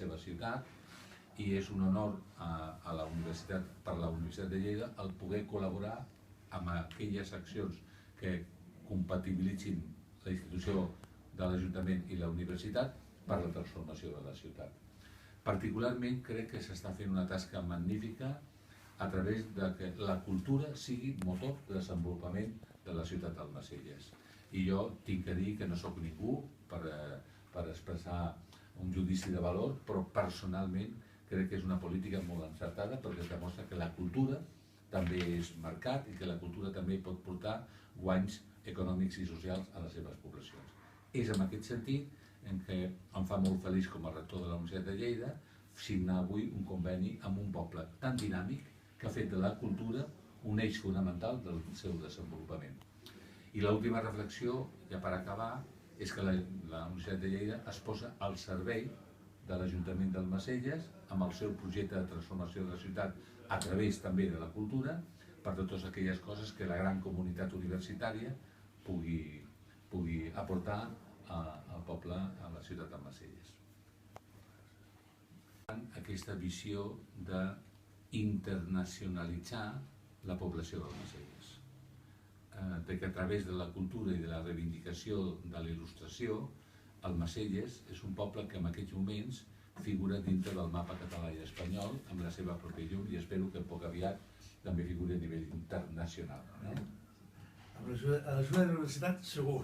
seva ciutat, i és un honor per la Universitat de Lleida el poder col·laborar amb aquelles accions que compatibilitzin la institució de l'Ajuntament i la universitat per la transformació de la ciutat. Particularment crec que s'està fent una tasca magnífica a través de que la cultura sigui motor de desenvolupament de la ciutat d'Almacelles. I jo tinc que dir que no sóc ningú per expressar un judici de valor, però personalment crec que és una política molt encertada perquè es demostra que la cultura també és mercat i que la cultura també pot portar guanys econòmics i socials a les seves poblacions. És en aquest sentit en què em fa molt feliç com a rector de la Universitat de Lleida signar avui un conveni amb un poble tan dinàmic que ha fet de la cultura un eix fonamental del seu desenvolupament. I l'última reflexió, ja per acabar, és que la Universitat de Lleida es posa al servei de l'Ajuntament d'Almacelles amb el seu projecte de transformació de la ciutat a través també de la cultura per totes aquelles coses que la gran comunitat universitària pugui aportar al poble, a la ciutat d'Almacelles. Aquesta visió d'internacionalitzar la població d'Almacelles, que a través de la cultura i de la reivindicació de la il·lustració, Almacelles és un poble que en aquests moments figura dintre del mapa català i espanyol amb la seva pròpia llum i espero que poc aviat també figuri a nivell internacional. A l'ajuda de la universitat, segur.